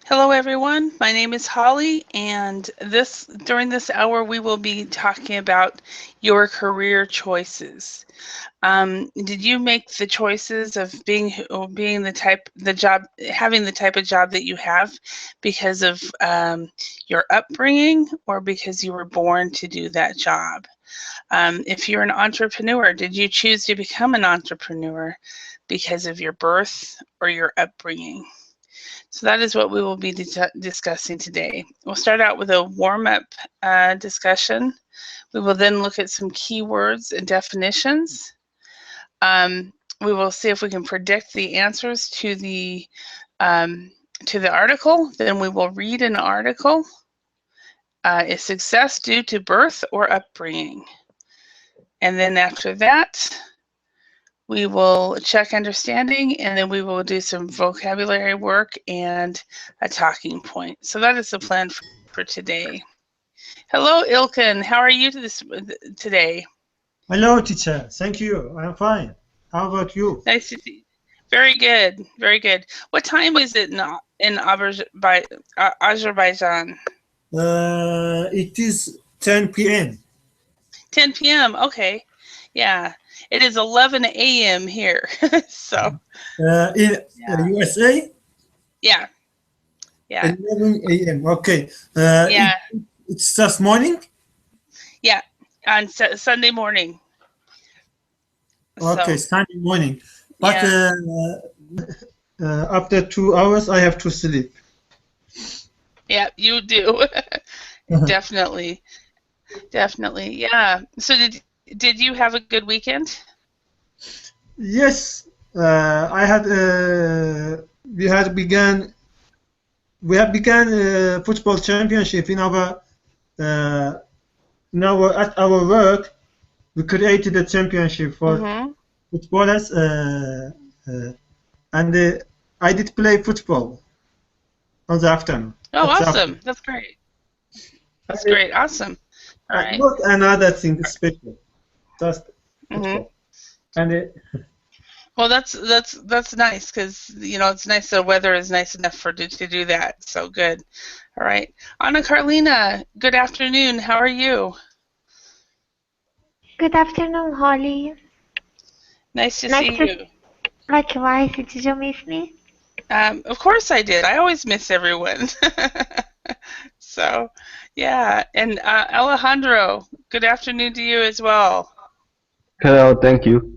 Hello, everyone. My name is Holly, and during this hour we will be talking about your career choices. Did you make the choices of being the job, having the type of job that you have because of your upbringing, or because you were born to do that job? If you're an entrepreneur, did you choose to become an entrepreneur because of your birth or your upbringing? So that is what we will be discussing today. We'll start out with a warm-up discussion. We will then look at some keywords and definitions. We will see if we can predict the answers um, to the article. Then we will read an article. Is success due to birth or upbringing? And then after that, we will check understanding, and then we will do some vocabulary work and a talking point. So that is the plan for today. Hello, Ilkin. How are you today? Hello, teacher. Thank you. I'm fine. How about you? Nice to see you. Very good. Very good. What time is it in Azerbaijan? It is 10 p.m. 10 p.m. Okay. Yeah. It is 11 a.m. here. So, In yeah. USA, Yeah. Yeah. 11 a.m. Okay. Yeah. It's just morning? Yeah. On Sunday morning. Okay, So, Sunday morning. But yeah. after 2 hours, I have to sleep. Yeah, you do. Definitely. Definitely. Yeah. So did you have a good weekend? Yes, I had. We had begun. We have begun football championship uh, at our work. We created a championship for Mm-hmm. footballers, uh, and I did play football on the afternoon. Oh, At the awesome. afternoon. That's great. That's And, great. Awesome. All right. not another thing special, just Mm-hmm. football. And Well, that's nice, because it's nice, the weather is nice enough to do that. So good. All right. Anna Carlina, good afternoon. How are you? Good afternoon, Holly. Nice to Nice see to you. likewise. Did you miss me? Of course I did. I always miss everyone. So, yeah. And Alejandro, good afternoon to you as well. Hello, thank you.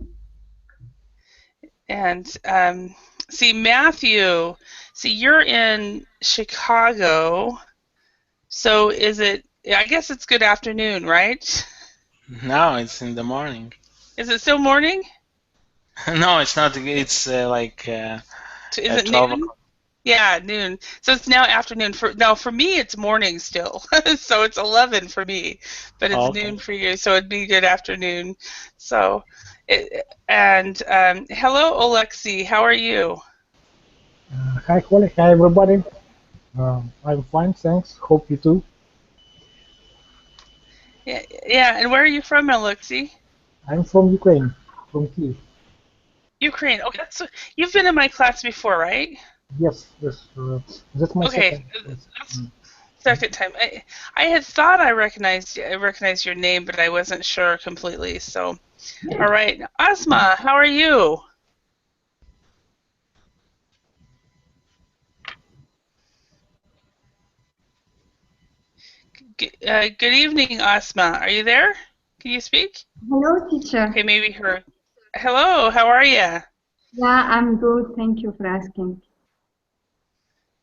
And Matthew, you're in Chicago. So I guess it's good afternoon, right? No, it's in the morning. Is it still morning? No, it's not. It's Is it 12 noon? o'clock. Yeah, noon. So it's now afternoon. For me, it's morning still. So it's 11 for me, but it's Oh, okay. noon for you. So it'd be good afternoon. So, hello, Alexi. How are you? Hi, Holly. Hi, everybody. I'm fine, thanks. Hope you too. Yeah, yeah. And where are you from, Alexi? I'm from Ukraine, from Kiev. Ukraine. Okay, you've been in my class before, right? Yes, that's my Okay, second class. that's second time. I had thought I recognized your name, but I wasn't sure completely. So, all right, Asma, how are you? Good evening, Asma. Are you there? Can you speak? Hello, teacher. Okay, maybe her. Hello, how are you? Yeah, I'm good. Thank you for asking.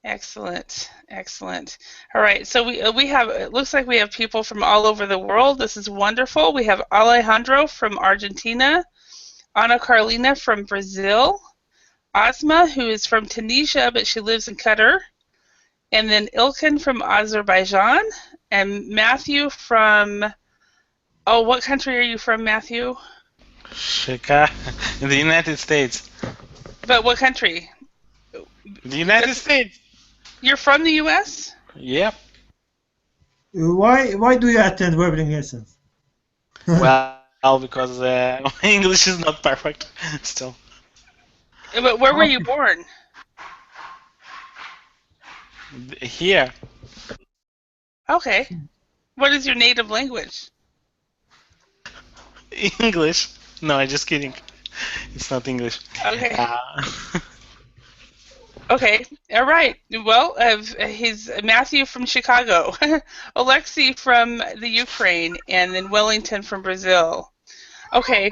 Excellent, excellent. All right, so we have, it looks like we have people from all over the world. This is wonderful. We have Alejandro from Argentina, Ana Carolina from Brazil, Asma, who is from Tunisia, but she lives in Qatar, and then Ilkin from Azerbaijan, and Matthew from, oh, what country are you from, Matthew? Chicago, in the United States. But what country? The United States. You're from the U.S.? Yep. why do you attend webbing lessons? Well, because my English is not perfect still. But where were you born? Here, Okay. What is your native language? English. No, I'm just kidding. It's not English. Okay. Uh, Okay. All right. Well, he's Matthew from Chicago, Alexei from the Ukraine, and then Wellington from Brazil. Okay.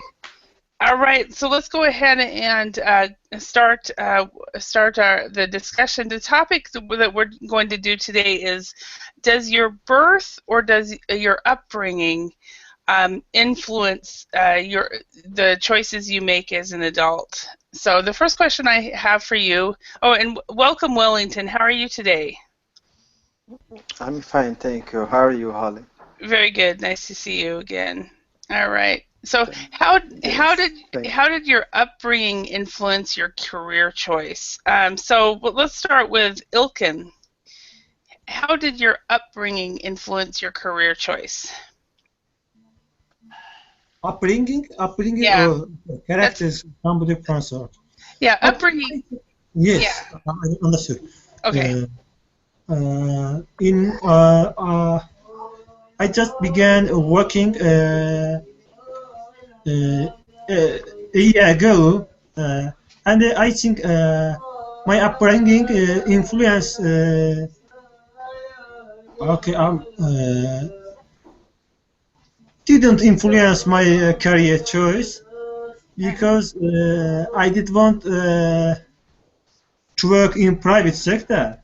All right. So let's go ahead and start the discussion. The topic that we're going to do today is: does your birth or does your upbringing influence the choices you make as an adult? So the first question I have for you. Oh, and welcome, Wellington. How are you today? I'm fine, thank you. How are you, Holly? Very good. Nice to see you again. All right. So Yes, thank how did your upbringing influence your career choice? Let's start with Ilkin. How did your upbringing influence your career choice? Upbringing Yeah, or that's characters, somebody answer. yeah, Up, upbringing. Yeah. yes, I understood. Okay. Uh, in I just began working uh, a year ago, and I think my upbringing influence. Okay, didn't influence my career choice because I did want to work in private sector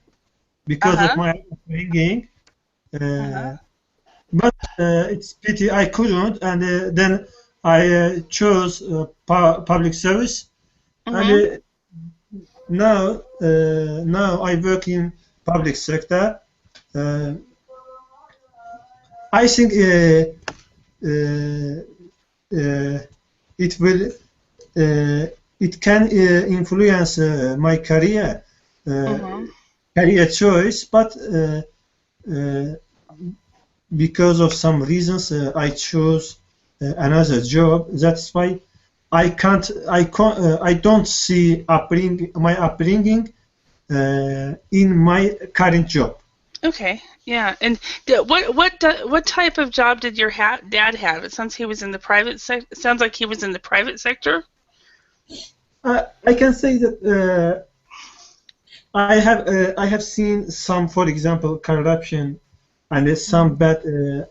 because of Uh-huh. my upbringing. Uh-huh. But it's pity I couldn't, and then I chose public service, and Mhm. now I work in public sector. Uh, I think uh, it will it can influence my uh, Mhm. career choice, but uh, because of some reasons I chose another job. That's why I don't see my upbringing in my current job. Okay. Yeah. And what type of job did your dad have? It sounds he was in the private sounds like he was in the private sector. I can say that I have seen some, for example, corruption and some bad uh,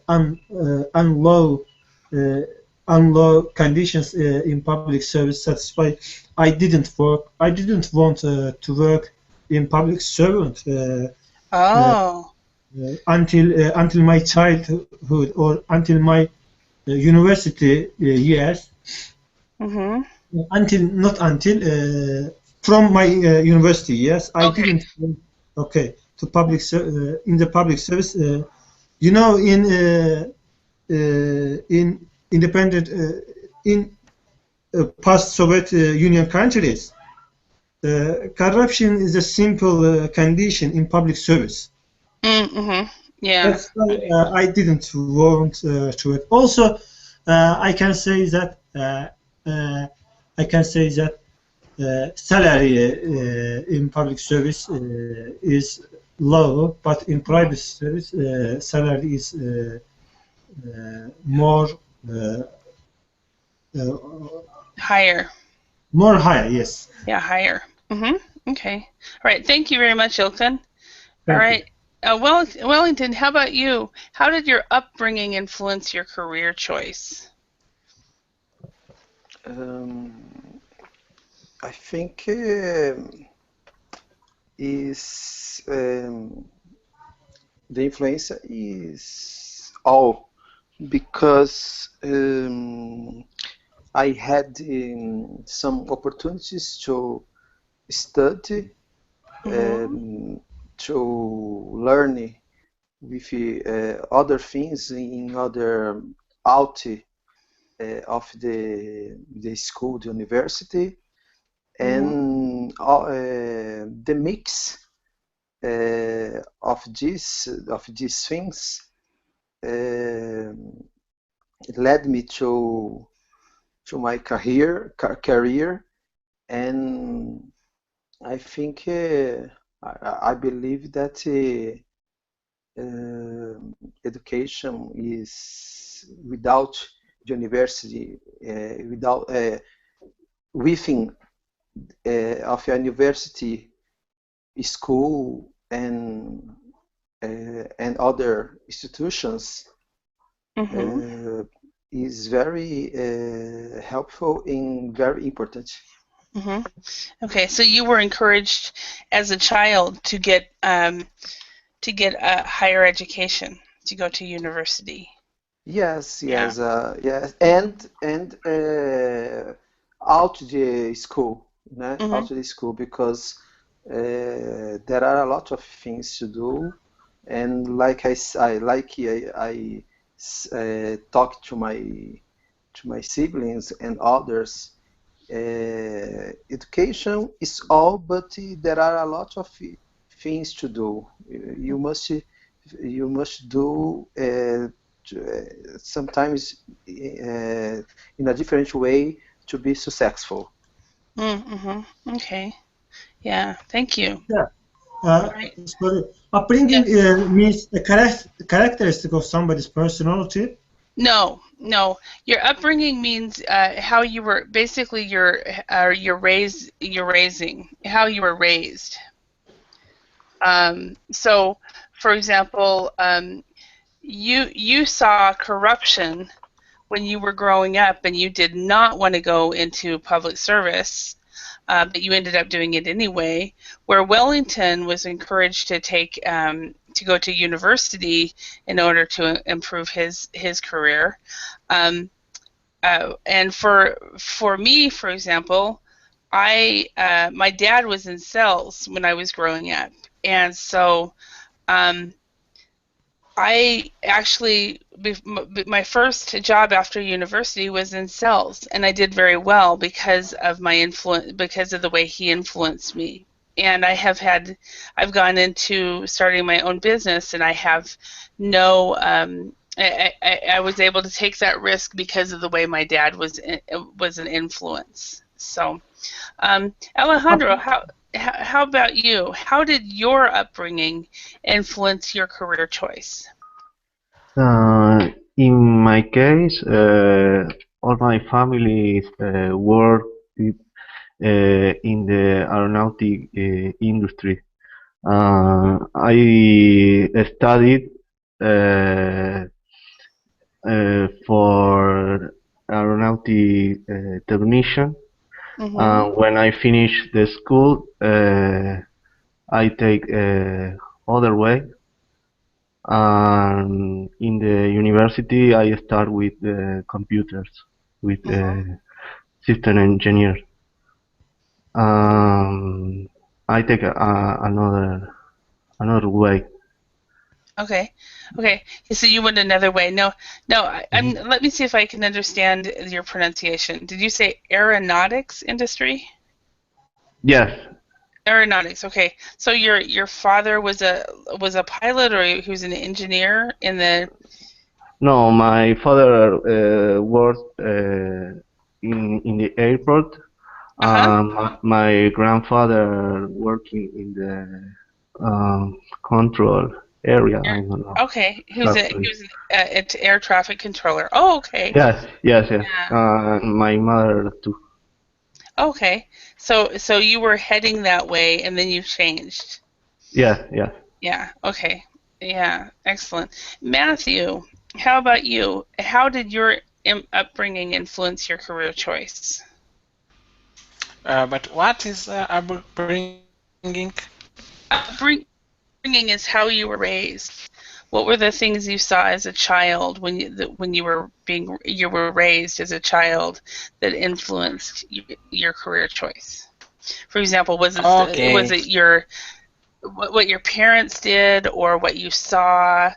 unlaw conditions in public service. That's why I didn't work. I didn't want to work in public servant uh, Oh. until my childhood or until my university years. Mhm. Until not until from my university. Yes, I Okay. didn't. Okay, to in the public service. You know, in independent in past Soviet Union countries, corruption is a simple condition in public service. Mhm. Yeah. That's why I didn't want to it. Also, I can say that I can say that salary in public service is low, but in private service salary is more uh, uh, Higher. more higher. Yes, Yeah, higher. Mhm. Okay. All right. Thank you very much, Ilkin. All thank you. right. Wellington, how about you? How did your upbringing influence your career choice? Um, I think is the influence is all because I had some opportunities to study, Mhm. to learn with other things in other out of the school, the university, Mhm. and the mix of these things uh, led me to my career, and I think I believe that education is without the university, without within of a university, school, and other institutions Mm-hmm. is very helpful and very important. Mm-hmm. Okay, so you were encouraged as a child to get a higher education, to go to university. Yes, Yeah. yes, and out the school, né? Mm-hmm. Out the school because there are a lot of things to do, and like I talk to my siblings and others. Education is all, but there are a lot of things to do. You must do sometimes in a different way to be successful. Mm-hmm. Okay. Yeah. Thank you. Yeah. Right. Sorry. Upbringing Yes. means a characteristic of somebody's personality. No, no. Your upbringing means how you were basically your raising, how you were raised. So, for example, you saw corruption when you were growing up, and you did not want to go into public service, but you ended up doing it anyway. Where Wellington was encouraged to to go to university in order to improve his career. Um, and for me, for example, my dad was in sales when I was growing up, and so um, I actually my first job after university was in sales, and I did very well because of my influence, because of the way he influenced me. And I've gone into starting my own business, and I have no I was able to take that risk because of the way my dad was an influence. So Alejandro, how about you? How did your upbringing influence your career choice? In my case, all my family work in the aeronautic industry. I studied uh, for aeronautic technician. Mm-hmm. When I finish the school, I take other way. And in the university, I start with computers, with Mm-hmm. system engineer. Um, I take another way. Okay. Okay. So you went another way. No, no. I'm. Mhm. Let me see if I can understand your pronunciation. Did you say aeronautics industry? Yes, Aeronautics. Okay. So your father was a pilot, or he was an engineer in the. no, my father worked in the airport. Uh-huh. My grandfather working in the control area. I Air, don't know okay. He exactly. was an air traffic controller. Oh, okay. Yes, yes, yes. Yeah. My mother too. Okay. So you were heading that way, and then you changed. Yes, yes. Yeah. Okay. Yeah. Excellent. Matthew, how about you? How did your upbringing influence your career choice? But what is upbringing? Upbringing is how you were raised. What were the things you saw as a child when you were raised as a child that influenced your career choice? For example, was Okay. it what your parents did, or what you saw?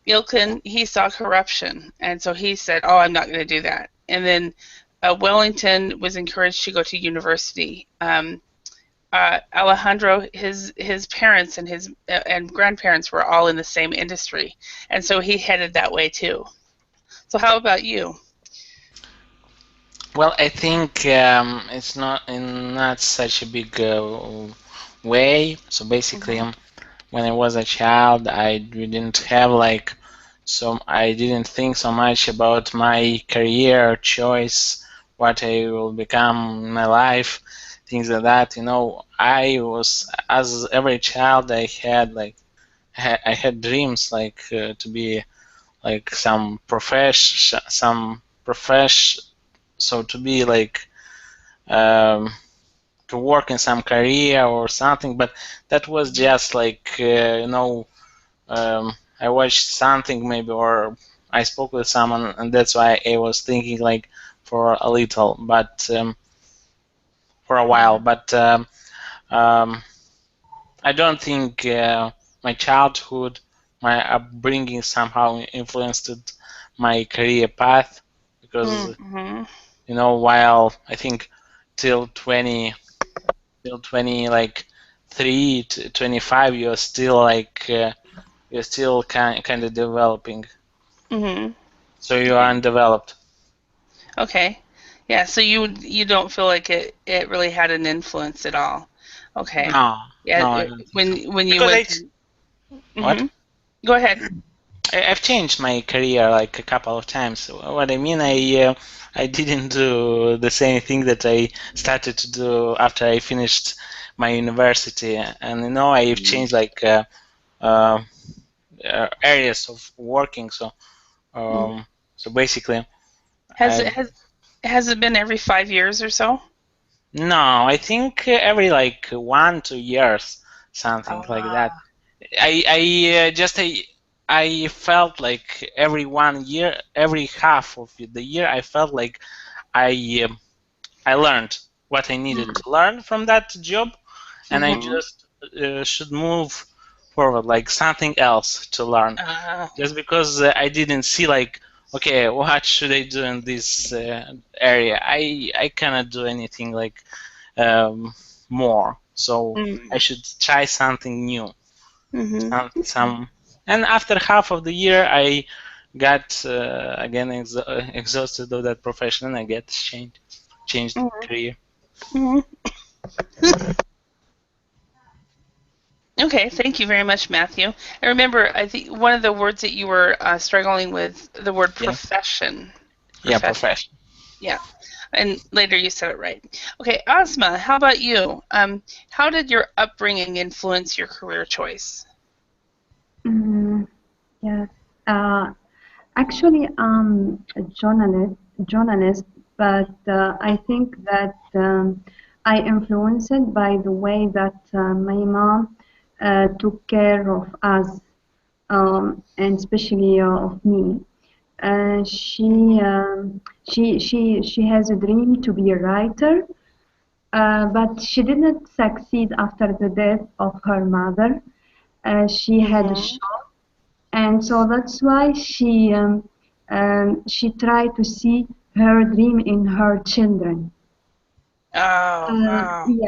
Ilkin, he saw corruption, and so he said, "Oh, I'm not going to do that." And then Wellington was encouraged to go to university. Alejandro, his parents and grandparents were all in the same industry, and so he headed that way too. So how about you? Well, I think it's not such a big way. So basically, when I was a child, I didn't have like I didn't think so much about my career choice, what I will become in my life, things like that. I was, as every child, I had I had dreams like to be like some profession, so to be like um, to work in some career or something. But that was just like I watched something maybe, or I spoke with someone, and that's why I was thinking like for a little, but for a while. But um, I don't think my childhood, my upbringing somehow influenced my career path, because Mm-hmm. while I think till 20 like 3 to 25, you're still kind of developing, Mm-hmm. so you are undeveloped. Okay. Yeah, so you don't feel like it really had an influence at all. Okay. No, Yeah, no, I don't think so. when you Because went through. what? Mm-hmm. Go ahead. I've changed my career like a couple of times. What I mean, I didn't do the same thing that I started to do after I finished my university, and I've changed like uh, areas of working. So Mm. so basically, Has it I has it been every 5 years or so? no, I think every like 1 2 years, something like that. Ah. I felt like every 1 year, every half of the year, I felt like I I learned what I needed to learn from that job, and I Mm-hmm. just should move forward, like something else to learn. Ah. Just because I didn't see like, okay, what should I do in this area? I cannot do anything like more, so I Mm. should try something new. Mm-hmm. Some and after half of the year, I got again exhausted of that profession, and I get changed career. Mm-hmm. Okay, thank you very much, Matthew. I remember, I think one of the words that you were struggling with, the word Yeah, profession. yeah, Profession. profession. Yeah. And later you said it right. Okay, Ozma, how about you? How did your upbringing influence your career choice? Mm, yes. Uh, Actually, I'm a journalist, but I think that I influenced by the way that my mom took care of us, and especially of me. She has a dream to be a writer, but she didn't succeed after the death of her mother. She had a Mm-hmm. shop, and so that's why she tried to see her dream in her children. Oh, wow. Yeah.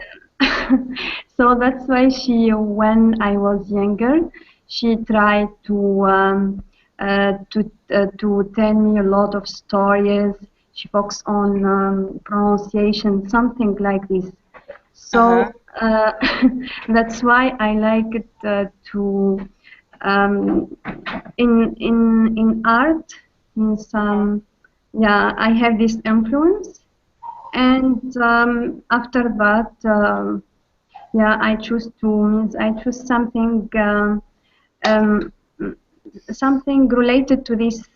So that's why when I was younger, she tried to tell me a lot of stories. She focused on pronunciation, something like this. Uh-huh. So that's why I like it to um, in art. In some, yeah, I have this influence, and after that, yeah, I choose um, something related to this,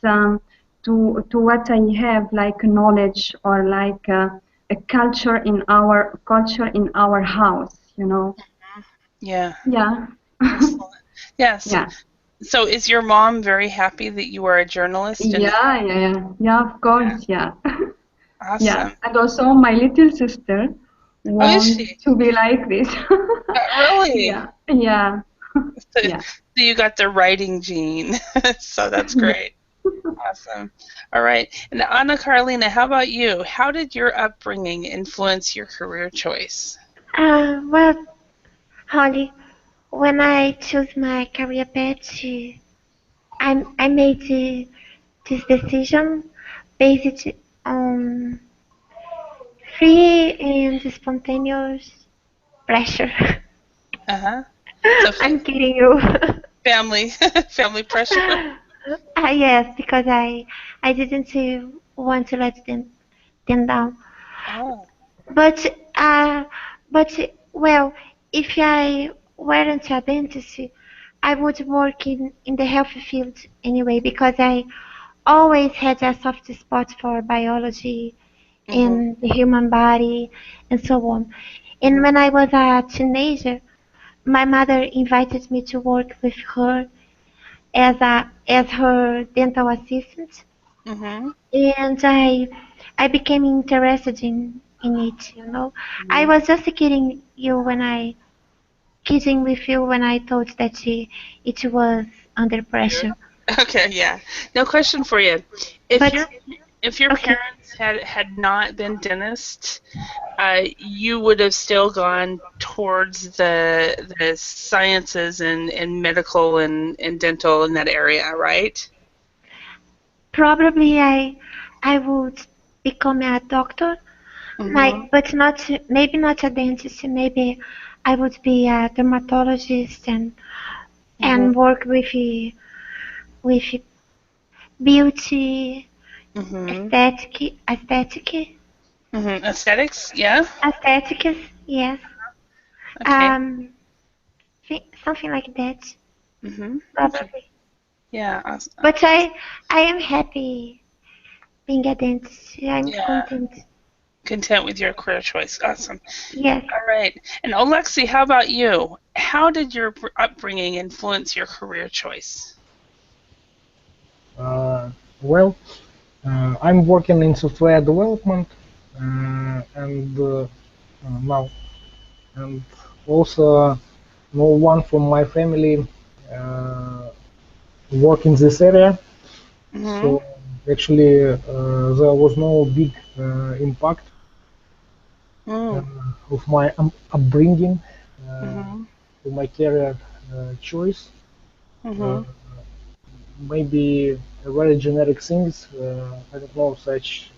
to what I have, like knowledge or like a culture in our house, you know. Yeah. Yeah. Excellent. Yeah, so Yeah. so is your mom very happy that you are a journalist and Yeah, of course, yeah. Yeah, awesome. and also my little sister Oh, is wants she? to be like this. Really? Yeah, yeah, So, yeah. so you got the writing gene. So that's Yeah. great. Awesome. All right. And Anna Carolina, how about you? How did your upbringing influence your career choice? Well, Holly, when I chose my career path, I made this decision based on free and spontaneous pressure. Uh-huh. So I'm kidding you. family family pressure. Yes, because I didn't want to let them down. Oh. But but well, if I weren't a dentist, I would work in the health field anyway because I always had a soft spot for biology Mhm. and the human body and so on. And Mhm. when I was a teenager, my mother invited me to work with her as her dental assistant, Mhm. and I became interested in it. I Mhm. was just kidding with you when I thought that it was under Weird. pressure. Okay, yeah. No question for you. If But your if your okay, parents had not been dentists, you would have still gone towards the sciences and medical and dental in that area, right? probably I would become a doctor. Mhm. But not maybe not a dentist. Maybe I would be a dermatologist Mhm. and work with beauty, Mhm. aesthetic, Mhm. Aesthetics, yeah. aesthetics. Yes, Okay. um, something like that, Mhm. Okay. probably. Yeah. But I am happy being a dentist. I'm Yeah. content. Content with your career choice. Awesome. Yes. All right. And Alexi, how about you? How did your upbringing influence your career choice? Uh, well, I'm working in software development, and now, and also no one from my family uh, work in this area. Mhm. So actually, there was no big impact uh, Mm. of my upbringing uh, Mhm. to my career choice. Uh, Mhm. Maybe very generic things. I don't know such.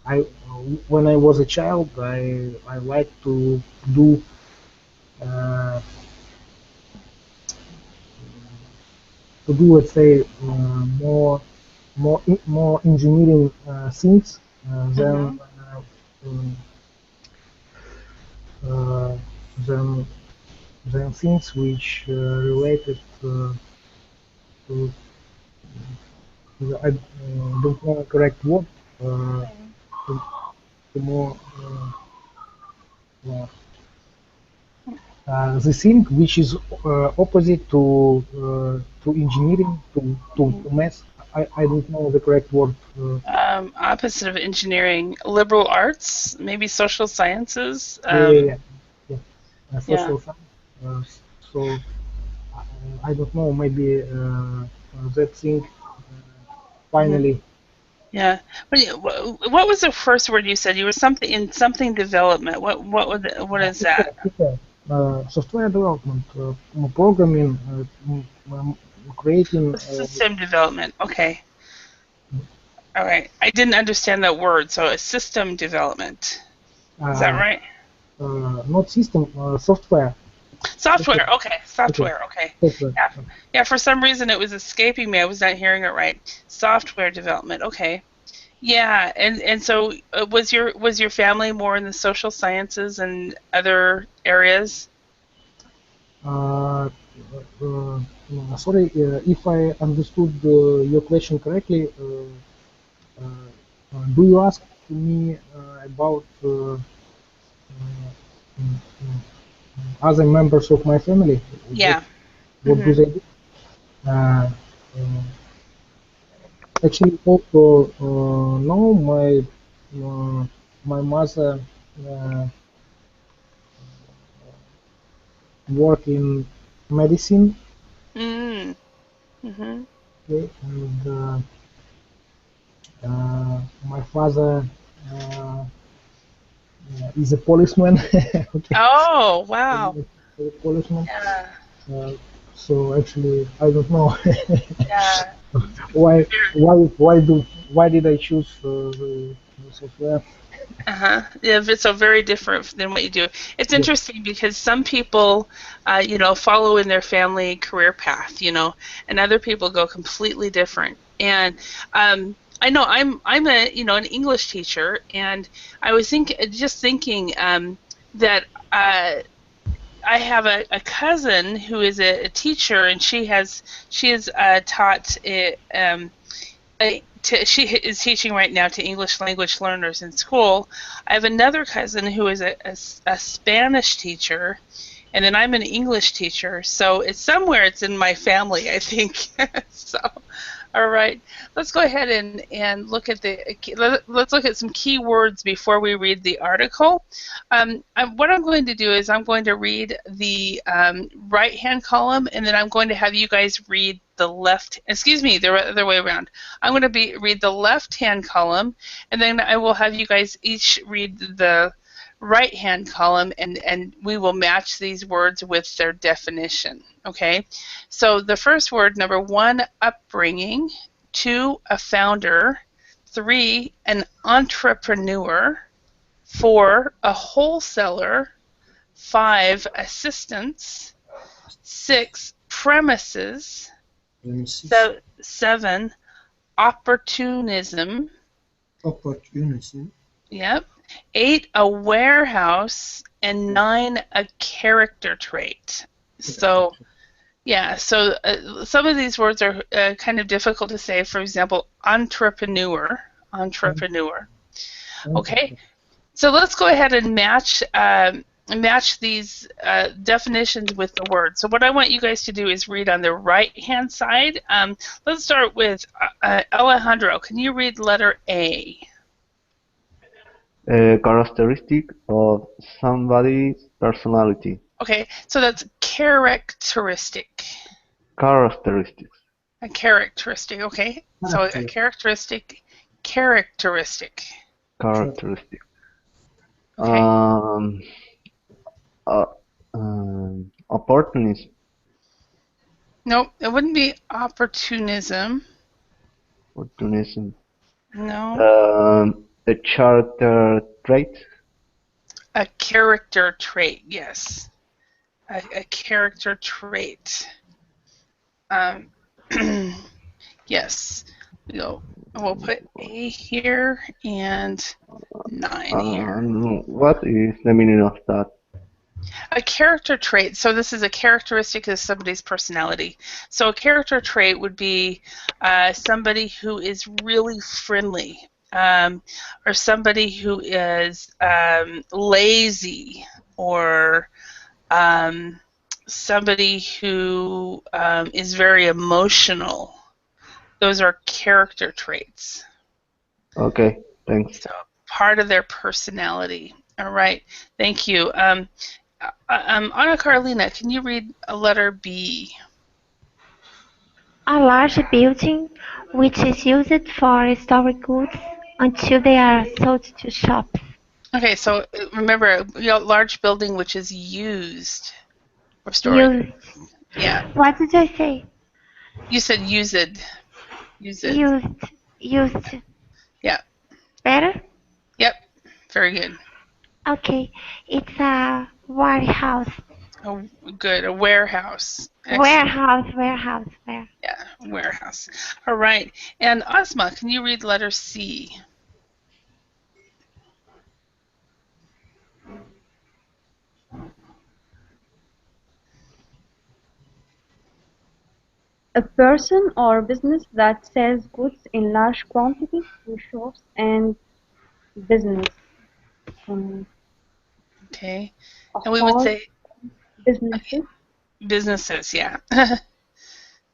I when I was a child, I liked to do uh, let's say more engineering things than Mhm. um, uh, than than things which related to I don't know the correct word to, to more uh, the thing which is opposite to engineering Mhm. to math. I don't know the correct word. Opposite of engineering, liberal arts, maybe social sciences. Yeah, yeah, yeah, yeah. Yeah. Social science. So I don't know. Maybe that thing Mhm. finally. Yeah. What was the first word you said? You were something in something development. What is that? Software development, programming, creating. System development. Okay. All right. I didn't understand that word, so a system development. Is that Uh, right? Not system, software. Software. Software. Okay. Okay, Software. Okay. software. Yeah. Yeah. For some reason, it was escaping me. I was not hearing it right. Software development. Okay. Yeah. And so was your family more in the social sciences and other areas? Uh, Sorry, if I understood your question correctly, do you ask me about other members of my family? What Yeah. what do Mhm. they do? Uh, uh, Actually, also no, my mother uh, work in medicine, Mm. Mhm. okay, and my father uh, is a policeman. Okay, Oh, wow. a policeman. Yeah. Uh, so actually, I don't know Yeah. why why did I choose the software? Yeah, it's so very different than what you do. It's interesting because some people, follow in their family career path, and other people go completely different. And I know I'm a an English teacher, and I was thinking that I have a cousin who is a teacher, and she has taught she is teaching right now to English language learners in school. I have another cousin who is a Spanish teacher, and then I'm an English teacher. So it's in my family, I think. So, all right, let's go ahead and look at let's look at some key words before we read the article. What I'm going to do is I'm going to read the right-hand column, and then I'm going to have you guys read the other way around. I'm going to read the left-hand column, and then I will have you guys each read the right-hand column, and we will match these words with their definition. Okay, so the first word, number 1, upbringing. 2, a founder. 3, an entrepreneur. 4, a wholesaler. 5, assistance. 6, premises. 7, opportunism. Yep. 8, a warehouse. And 9, a character trait. So, yeah, so some of these words are kind of difficult to say. For example, entrepreneur. Okay, so let's go ahead and match these definitions with the words. So what I want you guys to do is read on the right-hand side. Let's start with Alejandro. Can you read letter A? A characteristic of somebody's personality. Okay, so that's characteristic. Characteristics. A characteristic, okay. So a characteristic. Characteristic. Okay. Opportunism. Nope, it wouldn't be opportunism. Opportunism. No. A character trait. A character trait, yes. A character trait. Yes. We'll put A here and 9 here. What is the meaning of that? A character trait, so this is a characteristic of somebody's personality. So a character trait would be somebody who is really friendly, or somebody who is lazy, or somebody who is very emotional. Those are character traits. Okay, thanks. So part of their personality. All right, thank you. Ana Carolina, can you read a letter B? A large building which is used for storing goods until they are sold to shops. Okay, so remember, large building which is used for storing. Yeah. What did I say? You said used. Used. Yeah. Better? Yep. Very good. Okay, it's a warehouse. Oh, good. A warehouse. Excellent. Warehouse. Yeah, warehouse. All right. And Asma, can you read letter C? A person or business that sells goods in large quantities to shops and business. Okay. And we would say businesses. Businesses, yeah.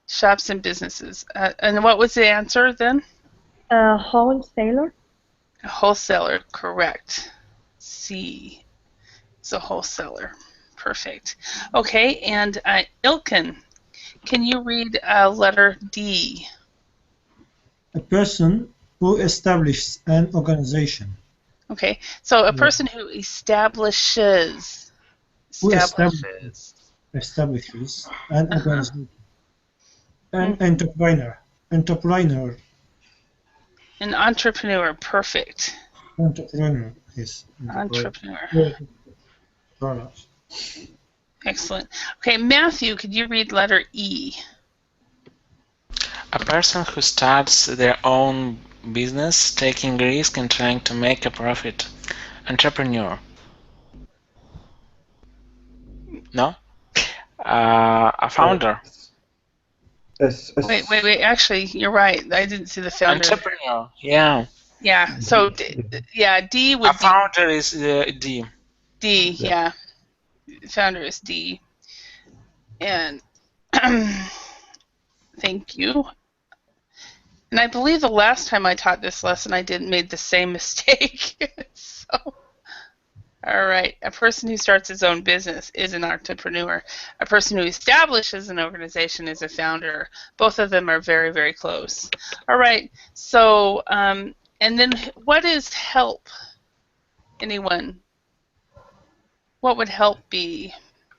Shops and businesses. And what was the answer then? A wholesaler. A wholesaler, correct. C. It's a wholesaler. Perfect. Okay, and Ilkin, can you read letter D? A person who establishes an organization. Okay, so a person who establishes an organization. An entrepreneur. An entrepreneur, perfect. Entrepreneur. Yes. Entrepreneur. Yes. Startups. Excellent. Okay, Matthew, could you read letter E? A person who starts their own business, taking risk and trying to make a profit. Entrepreneur. No? A founder. Wait. Actually, you're right. I didn't see the founder. Entrepreneur. Yeah. Yeah. So, D A would be founder is D. D. Yeah. Founder is D. And thank you. And I believe the last time I taught this lesson, I didn't made the same mistake. So, all right. A person who starts his own business is an entrepreneur. A person who establishes an organization is a founder. Both of them are very, very close. All right. So, and then what is help? Anyone? What would help be?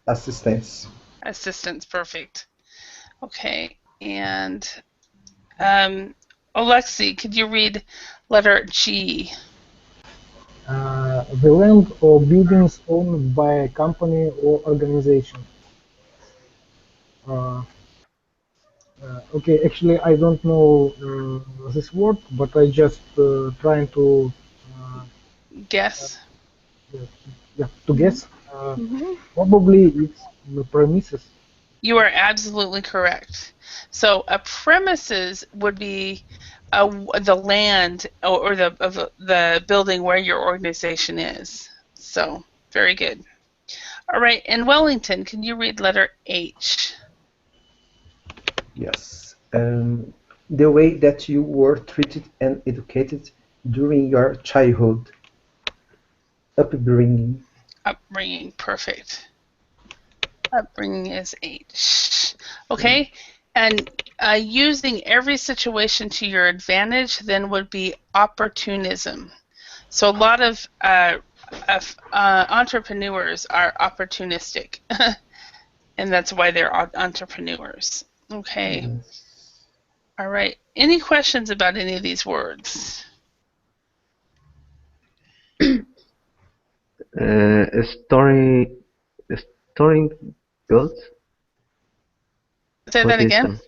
Assistance. Assistance. Perfect. Okay. And Alexi, could you read letter G? The land or buildings owned by a company or organization. Okay, actually, I don't know this word, but I just trying to Guess. guess. Probably it's the premises. You are absolutely correct. So a premises would be the land or the building where your organization is. So very good. All right, and Wellington, can you read letter H? Yes. The way that you were treated and educated during your childhood. Upbringing. Upbringing, perfect. Upbringing is H. Okay, and using every situation to your advantage then would be opportunism. So a lot of entrepreneurs are opportunistic, and that's why they're entrepreneurs. Okay. All right. Any questions about any of these words? Storing storing goods. Say What that is again.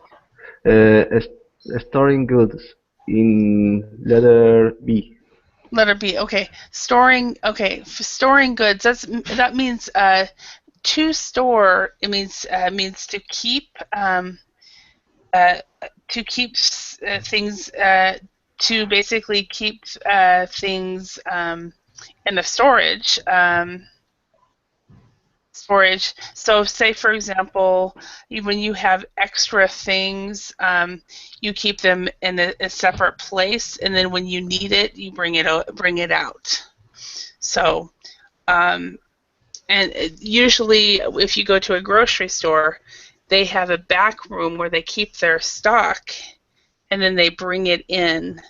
Storing goods in letter B. Letter B. Okay. Storing. Okay. Storing goods. That means to store. It means to keep things to basically keep things in the storage. So say for example, when you have extra things, you keep them in a separate place, and then when you need it, you bring it out. So and usually if you go to a grocery store, they have a back room where they keep their stock, and then they bring it in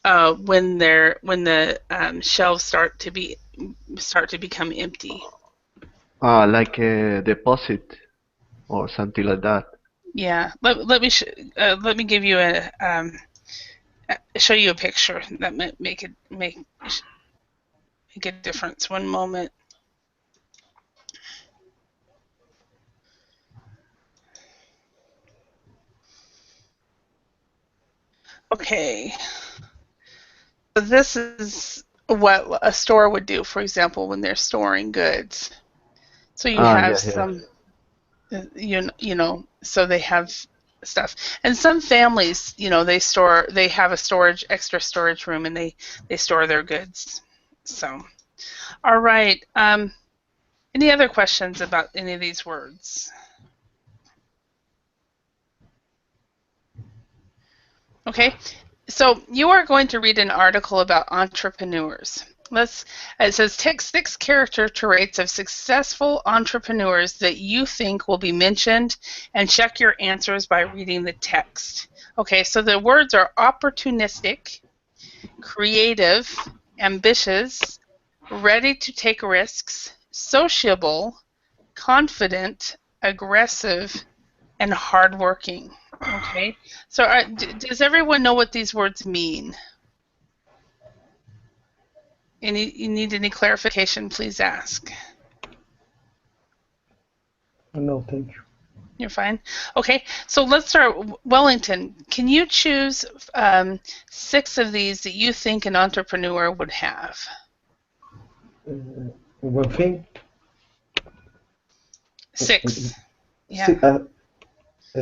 when the shelves start to become empty. Like a deposit or something like that. Yeah. Let me give you show you a picture that might make a difference. One moment. Okay. So this is what a store would do, for example, when they're storing goods. So you have some, so they have stuff. And some families, they have extra storage room, and they store their goods. So, all right. Any other questions about any of these words? Okay, so you are going to read an article about entrepreneurs. It says, take 6 character traits of successful entrepreneurs that you think will be mentioned, and check your answers by reading the text. Okay, so the words are opportunistic, creative, ambitious, ready to take risks, sociable, confident, aggressive, and hardworking. Okay, so does everyone know what these words mean? You need any clarification, please ask. No, thank you. You're fine. Okay, so let's start. Wellington, can you choose 6 of these that you think an entrepreneur would have? One thing. 6. Yeah.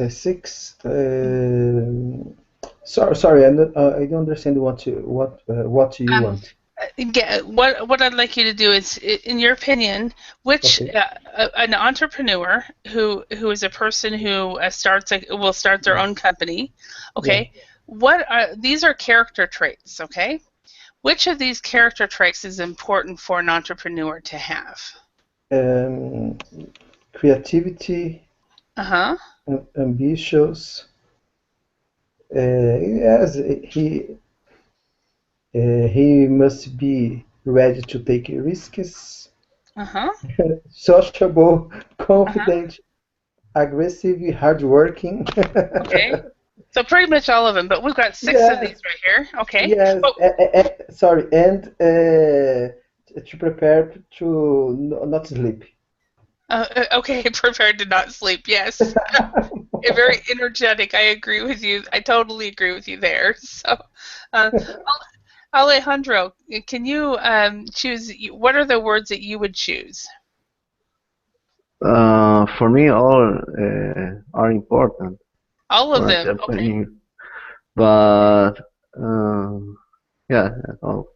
6. Sorry, I don't understand what you want. Yeah, what I'd like you to do is, in your opinion, which Okay. An entrepreneur who is a person who will start their own company, okay? Yeah. These are character traits, okay? Which of these character traits is important for an entrepreneur to have? Creativity. Uh-huh. Ambitious. Yes, he must be ready to take risks. Uh-huh. Sociable, Uh-huh. confident, aggressive, hardworking. Okay. So pretty much all of them, but we've got 6 of Yes, these right here. Okay. yes. But Sorry, and to prepare to not sleep. okay, prepared to not sleep. Yes. Very energetic. I agree with you. I totally agree with you there. So, uh, Alejandro, can you choose? What are the words that you would choose? For me, all are important All of for them. Okay. entrepreneur, but uh, yeah, all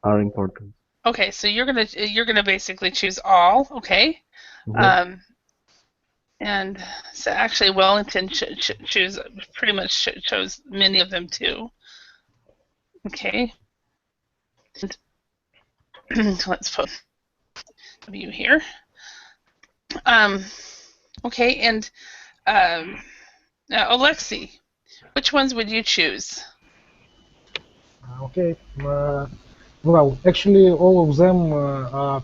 are important. Okay. So you're gonna basically choose all. Okay. Mhm. Um, and so actually, Wellington choose pretty much chose many of them too. Okay. And let's put W here. Um, okay, and Alexi, which ones would you choose? Okay. Well, actually, all of them are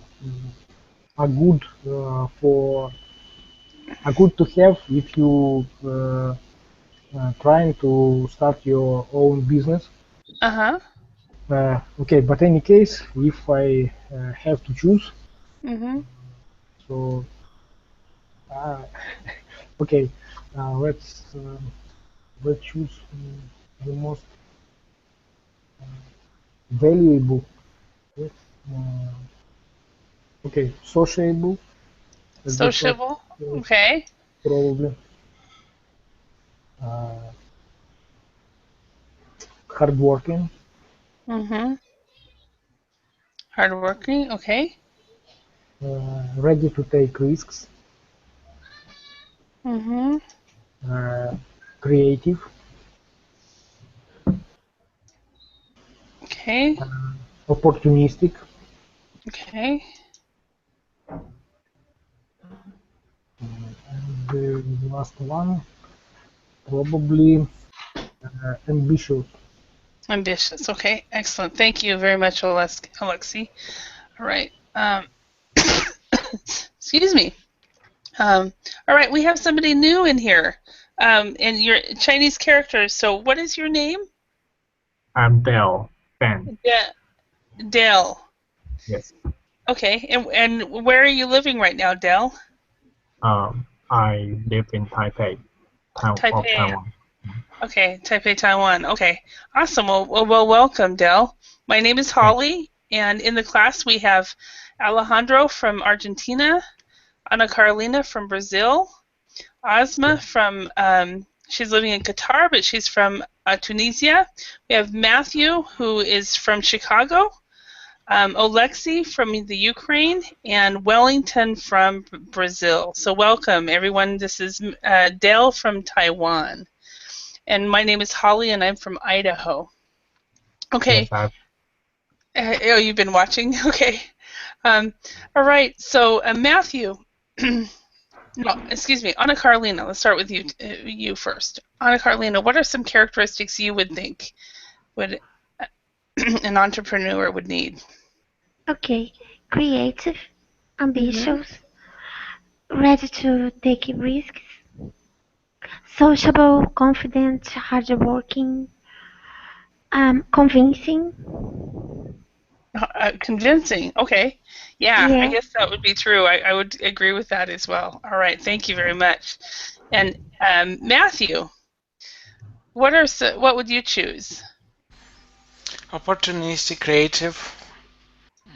good are good to have if you trying to start your own business. Uh-huh. Okay, but any case, if I have to choose, Mm-hmm. so uh, okay, let's choose the most valuable. Yes, okay, sociable. Is the first Sociable. choice, Okay. probably. Uh, Hardworking, Mm-hmm. Hardworking. Okay. ready to take risks, Mm-hmm. uh, creative, Okay. opportunistic, Okay. and the last one probably ambitious. Ambitious. Okay. Excellent. Thank you very much, Alexi. All right. Excuse me. All right. We have somebody new in here. And your Chinese characters. So, what is your name? I'm Dell Ben. Yeah. Dell. Yes. Okay. And where are you living right now, Dell? I live in Taipei, Taipei. Taiwan. Okay, Taipei, Taiwan. Okay, awesome. Well, welcome, Dell. My name is Thank Holly, and in the class we have Alejandro from Argentina, Ana Carolina from Brazil, you. Asma from she's living in Qatar, but she's from Tunisia. We have Matthew, who is from Chicago, Oleksiy from the Ukraine, and Wellington from Brazil. So welcome, everyone. This is Dale from Taiwan. And my name is Holly, and I'm from Idaho. Okay. Yes, I've Oh, you've been watching? Okay. All right. So, Matthew, no, excuse me, Anna Carolina. Let's start with you first. Anna Carolina, what are some characteristics you would think would an entrepreneur would need? Okay, creative, Mm-hmm. ambitious, ready to take risks, sociable, confident, hardworking, convincing, Convincing. Okay. Yeah, I Yeah. guess that would be true. I would agree with that as well. All right. Thank you very much. And Matthew, what would you choose? Opportunistic, creative,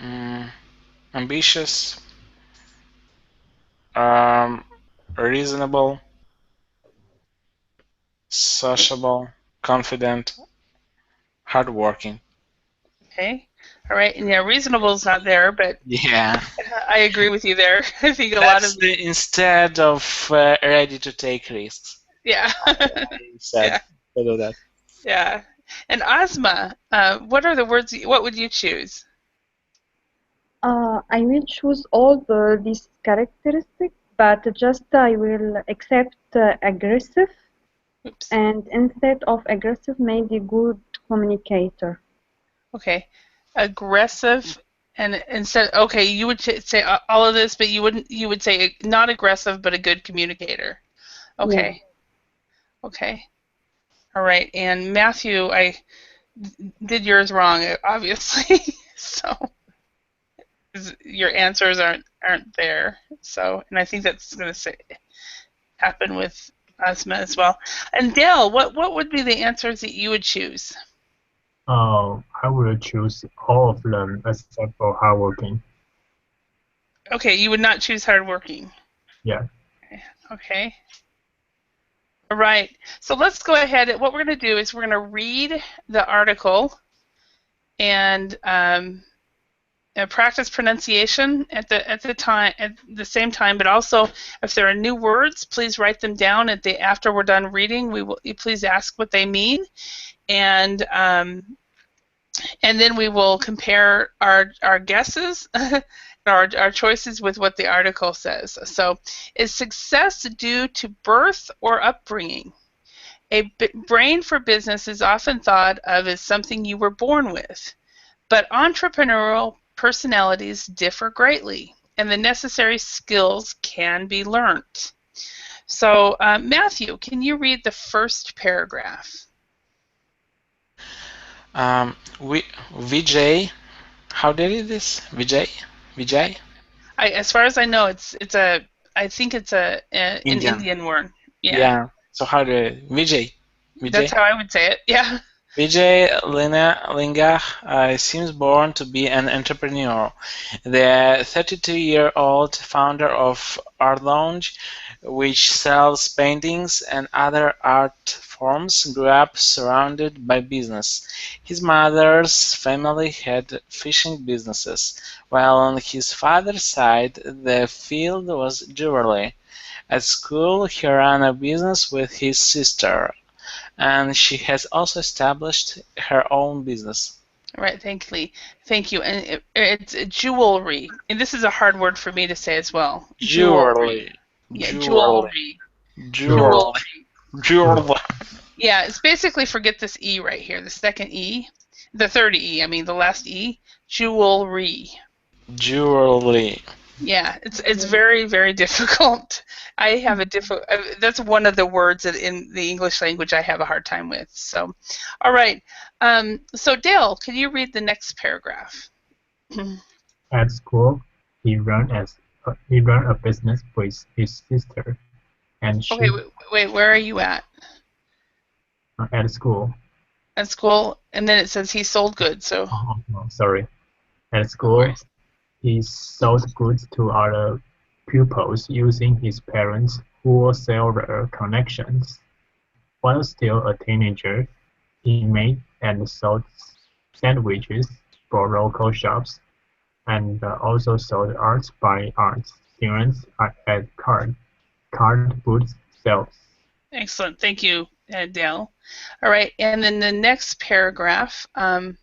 mm, ambitious, um, reasonable, sociable, confident, hardworking. Okay. All right. And yeah, reasonable is not there, but Yeah, I agree with you there. I think a lot that's of the instead of ready to take risks. yeah. I said Yeah. below that. Yeah. And Ozma, what are the words? What would you choose? I will choose all these characteristics, but just I will accept aggressive, Oops. and instead of aggressive, maybe good communicator. Okay. Aggressive and instead okay, you would say all of this, but you wouldn't you would say not aggressive but a good communicator. Yeah. Okay. Okay. All right. And Matthew, I did yours wrong obviously. So your answers aren't there. So, and I think that's going to happen with Asma as well. And Dale, what would be the answers that you would choose? I will choose all of them except for hardworking. Okay, you would not choose hardworking. Yeah. Okay. All right. So let's go ahead. What we're going to do is we're going to read the article and practice pronunciation at the same time. But also, if there are new words, please write them down after we're done reading. You please ask what they mean, and then we will compare our guesses. Our choices with what the article says. So, is success due to birth or upbringing? A brain for business is often thought of as something you were born with, but entrepreneurial personalities differ greatly, and the necessary skills can be learnt. So, Matthew, can you read the first paragraph? Vijay, how did it is? Vijay? As far as I know, I think it's an Indian. Indian word. Yeah, Yeah. So how do Vijay? that's Vijay? how I would say it. Yeah. Vijay Linga seems born to be an entrepreneur. The 32-year-old founder of Art Lounge, which sells paintings and other art forms, grew up surrounded by business. His mother's family had fishing businesses, while on his father's side the field was jewelry. At school, he ran a business with his sister, and she has also established her own business. Right. Thank you. And it's jewelry, and this is a hard word for me to say as well. Jewelry. Jewelry, Yeah, jewelry, jewelry. jewelry, Jewelry. jewelry, Yeah, it's basically forget this E right here, the second E, the third E, I mean the last E, jewelry. jewelry. Yeah, it's very very difficult. I have a that's one of the words that in the English language I have a hard time with. So, all right. So Dale, can you read the next paragraph? At school, he ran a business with his sister, and Okay, she wait, where are you at? at school. At school, and then it says he sold goods. So, No, sorry. At no school, worries. he sold goods to other pupils using his parents' wholesaler connections. While still a teenager, he made and sold sandwiches for local shops, and also sold art by art students at card booth sales. Excellent. Thank you, Dale. All right, and then the next paragraph, Anna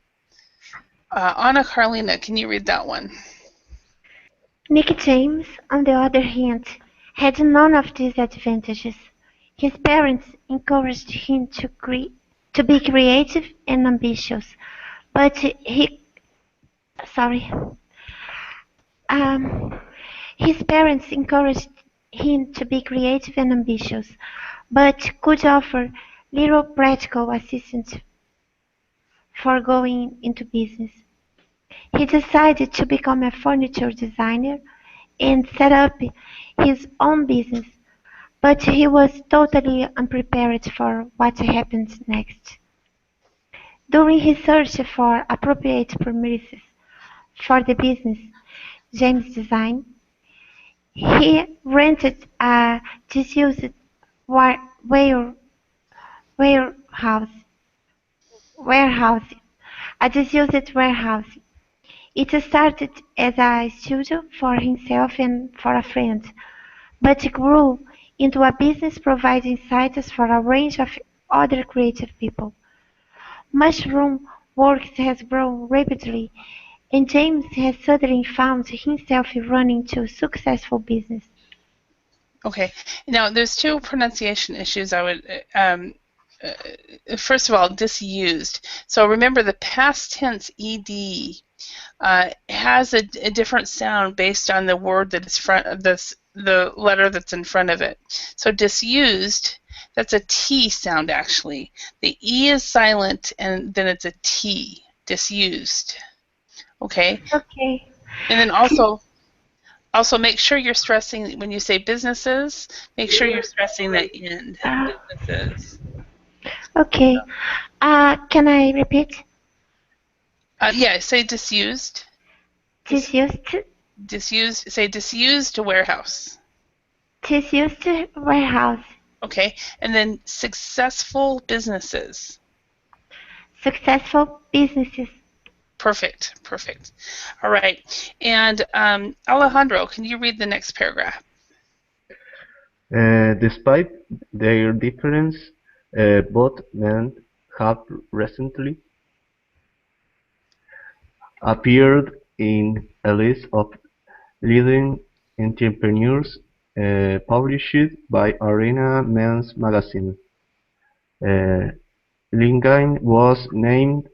Carlina, can you read that one? Nick James, on the other hand, had none of these advantages. His parents encouraged him to be creative and ambitious, but sorry, um, his parents encouraged him to be creative and ambitious, but could offer little practical assistance for going into business. He decided to become a furniture designer and set up his own business, but he was totally unprepared for what happened next. During his search for appropriate premises for the business, James Design, he rented a disused wa- ware- warehouse, warehouse, a disused warehouse. It started as a studio for himself and for a friend, but grew into a business providing sites for a range of other creative people. Mushroom Works has grown rapidly, and James has suddenly found himself running two successful businesses. Okay. Now, there's two pronunciation issues I would. First of all, disused. So remember the past tense ed has a different sound based on the word that is front of this, the letter that's in front of it. So disused, that's a T sound actually. The E is silent and then it's a T, disused. Okay? Okay. And then also make sure you're stressing when you say businesses, make sure you're stressing the end, Uh, businesses. okay. Can I repeat? Yeah, say disused. Disused, Disused, say disused warehouse. disused warehouse, Okay, and then successful businesses. successful businesses. Perfect, perfect. All right, and Alejandro, can you read the next paragraph? Despite their difference, both men have recently appeared in a list of leading entrepreneurs published by Arena Men's Magazine. Uh, Lingine was named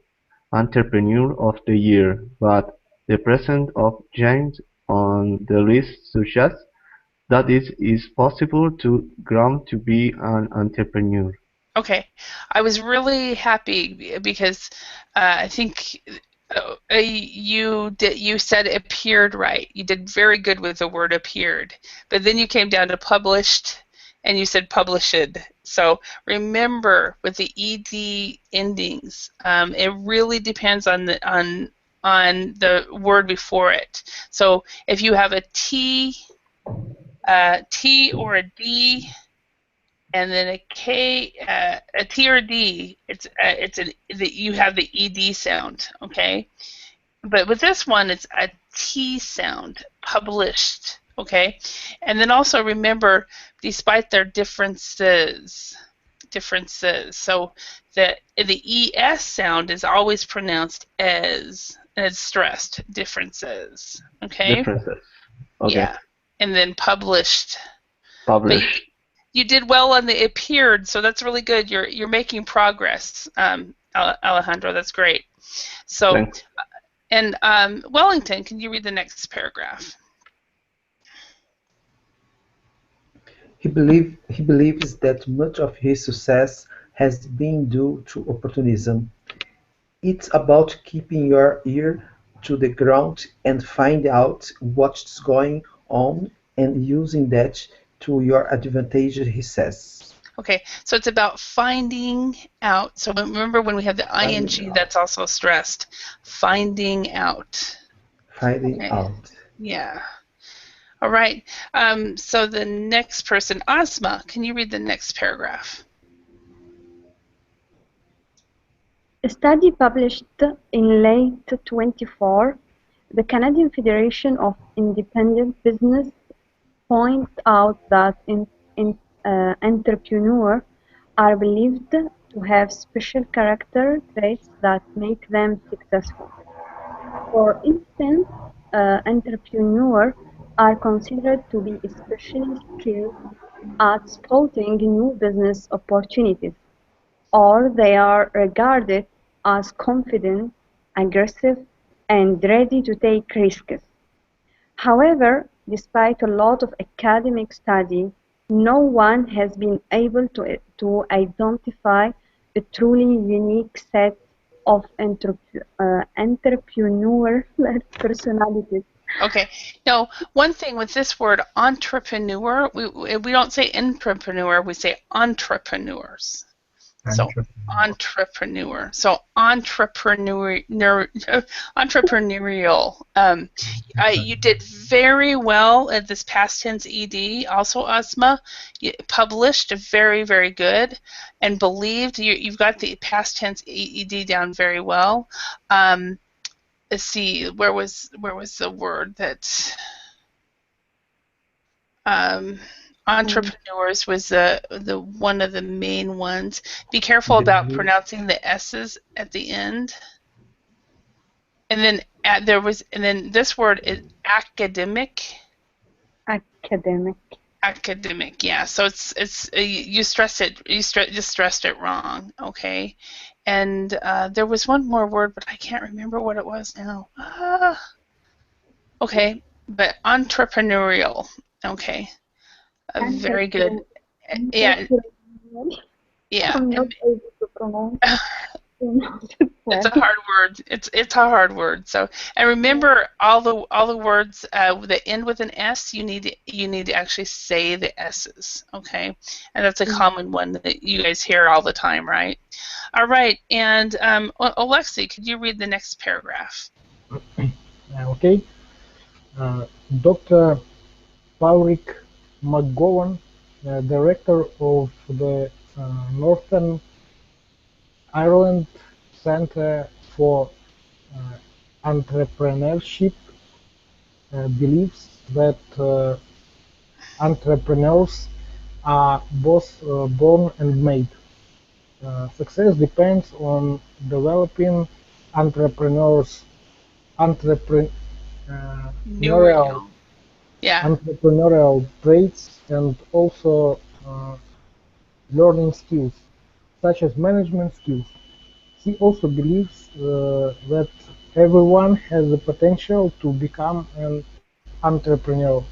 Entrepreneur of the Year, but the presence of James on the list suggests that it is possible to grow to be an entrepreneur. Okay, I was really happy because I think you said appeared right. You did very good with the word appeared, but then you came down to published, and you said published. So remember with the ed endings, it really depends on the word before it. So if you have a T or a D and then a K, a T or a D, you have the ed sound, okay. But with this one, it's a T sound, published, okay. And then also remember, despite their differences. So the es sound is always pronounced as, and it's stressed, differences, okay. Differences. Okay. Yeah, and then published. But Published. you did well on the appeared, so that's really good. You're making progress, Alejandro. That's great. So, Thanks. and Wellington, can you read the next paragraph? He believes that much of his success has been due to opportunism. It's about keeping your ear to the ground and find out what's going on and using that to your advantage, he says. Okay, so it's about finding out. So remember when we have the ing, that's also stressed. Finding out. Finding Okay. out. Yeah. All right. So the next person, Asma, can you read the next paragraph? A study published in late 24, the Canadian Federation of Independent Business points out that entrepreneurs are believed to have special character traits that make them successful. For instance, entrepreneurs are considered to be especially skilled at spotting new business opportunities, or they are regarded as confident, aggressive, and ready to take risks. However, despite a lot of academic study, no one has been able to identify a truly unique set of entrepreneur-led personalities. Okay. Now, one thing with this word entrepreneur, we don't say entrepreneur, we say entrepreneurs. So entrepreneur. So entrepreneurial. You did very well at this past tense ed. Also, Asma, you published very, very good, and believed. You've got the past tense ed down very well. Let's see, where was the word that entrepreneurs was the one of the main ones. Be careful about pronouncing the s's at the end. And then this word is academic. Academic, yeah. So it's you stressed it. You just stressed it wrong. Okay. And there was one more word, but I can't remember what it was now. Okay, but entrepreneurial. Okay. Very good. Yeah. Yeah. I'm not able to pronounce it. It's a hard word. It's a hard word. So, and remember all the words that end with an S. You need to actually say the S's. Okay, and that's a common one that you guys hear all the time, right? All right, and Alexi, could you read the next paragraph? Okay. Dr. Patrick McGowan, director of the Northern Ireland Centre for Entrepreneurship, believes that entrepreneurs are both born and made. Success depends on developing entrepreneurs' entrepreneurial traits and also learning skills, such as management skills. He also believes that everyone has the potential to become an entrepreneur.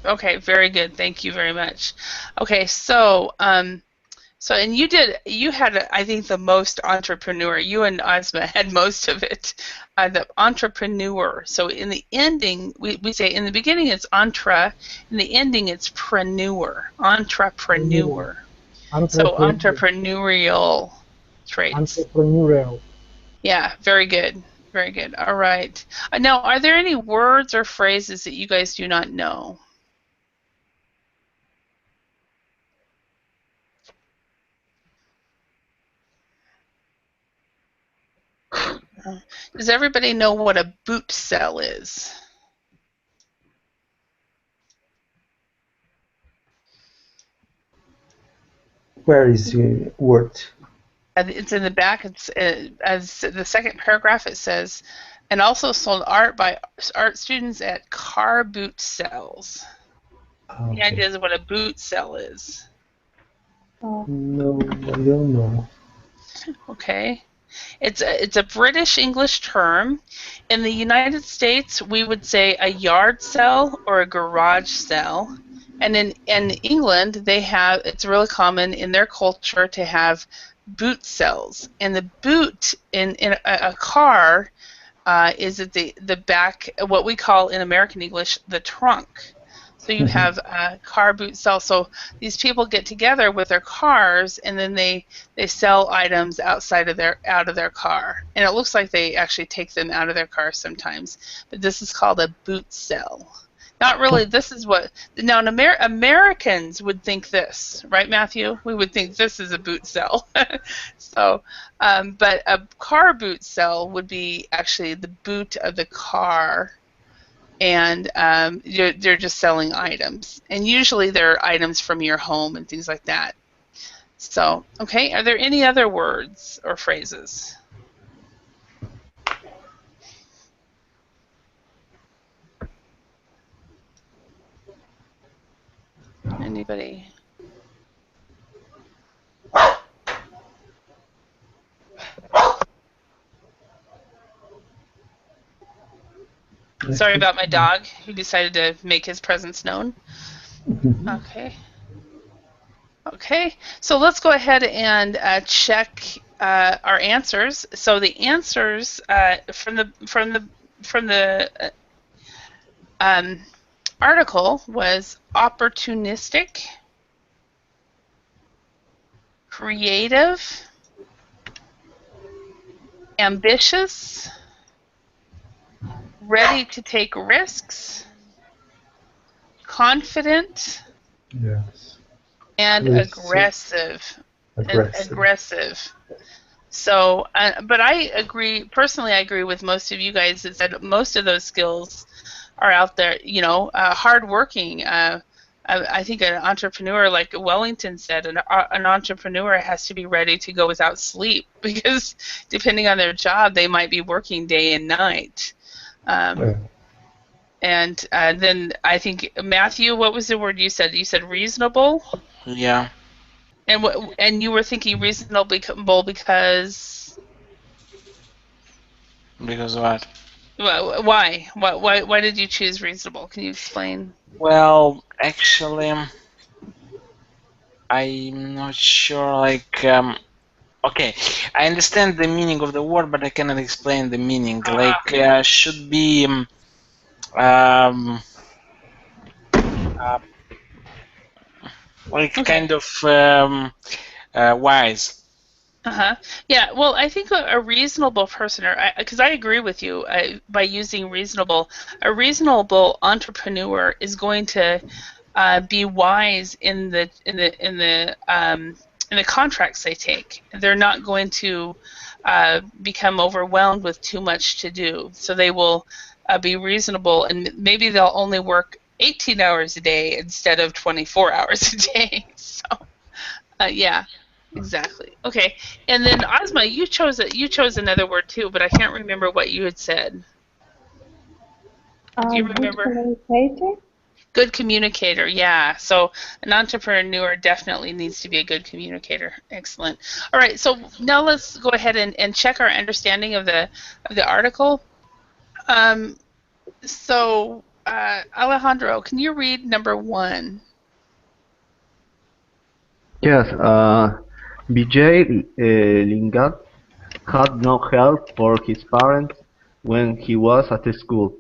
Okay, very good. Thank you very much. Okay, so and you had I think the most entrepreneur. You and Asma had most of it. The entrepreneur. So in the ending, we say in the beginning it's intra, in the ending it's preneur. Entrepreneur. So entrepreneurial traits. Entrepreneurial. Yeah, very good. Very good. All right. Now, are there any words or phrases that you guys do not know? Does everybody know what a boot cell is? Where is your word? It's in the back. It's as the second paragraph. It says, and also sold art by art students at car boot cells. Okay. The idea is what a boot cell is. No, I don't know. Okay. It's a British English term. In the United States, we would say a yard sale or a garage sale. And in England, it's really common in their culture to have boot cells. And the boot in a car is at the back, what we call in American English the trunk. So you have a car boot sell. So these people get together with their cars, and then they sell items out of their car. And it looks like they actually take them out of their car sometimes. But this is called a boot sell. Not really. This is what now Americans would think this, right, Matthew? We would think this is a boot sell. So, but a car boot sell would be actually the boot of the car. And they're just selling items, and usually they're items from your home and things like that. So, okay, are there any other words or phrases? Anybody? Sorry about my dog. He decided to make his presence known. Okay. Okay, so let's go ahead and check our answers. So the answers from the article was opportunistic, creative, ambitious, ready to take risks, confident, Yes. and Aggressive. aggressive. Aggressive. Aggressive. So, but I agree, personally, I agree with most of you guys that said most of those skills are out there, you know, hardworking. I think an entrepreneur, like Wellington said, an entrepreneur has to be ready to go without sleep because depending on their job, they might be working day and night. Yeah. And then I think, Matthew, what was the word you said? You said reasonable? Yeah. And you were thinking reasonable because Because what? why? Why did you choose reasonable? Can you explain? Well, actually, I'm not sure. Like, okay, I understand the meaning of the word, but I cannot explain the meaning. Like, should be um, uh, like Okay. kind of wise. Uh-huh. Yeah, well, I think a reasonable person, or because I agree with you, by using reasonable, a reasonable entrepreneur is going to be wise in the contracts they take. They're not going to become overwhelmed with too much to do. So they will be reasonable, and maybe they'll only work 18 hours a day instead of 24 hours a day. So yeah. Exactly. Okay. And then Ozma, you chose another word too, but I can't remember what you had said. Do you Good remember? communicator. Good communicator. Yeah. So an entrepreneur definitely needs to be a good communicator. Excellent. All right. So now let's go ahead and check our understanding of the article. Um, so Alejandro, can you read number 1? Yes, Vijay Lingam had no help for his parents when he was at school.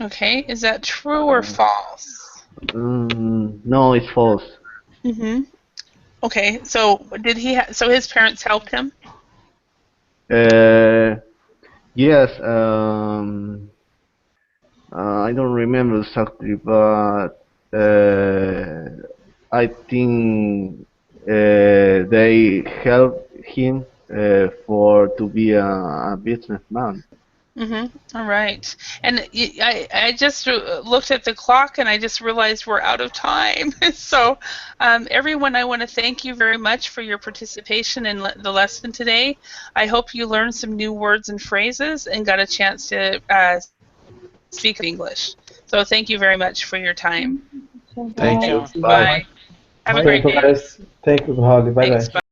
Okay. Is that true or false? No, it's false. Mm-hmm. Okay. So did he? So his parents helped him? Uh, yes, I don't remember exactly, but I think they helped him for to be a businessman. Mm-hmm. All right. And I just looked at the clock and I just realized we're out of time. So, everyone, I want to thank you very much for your participation in the lesson today. I hope you learned some new words and phrases and got a chance to speak English. So, thank you very much for your time. Thank Thank Bye. you. you. Bye. Bye. Have a Bye. Thank great you, day. guys. Thank you, Holly. Bye Thanks. bye. Bye.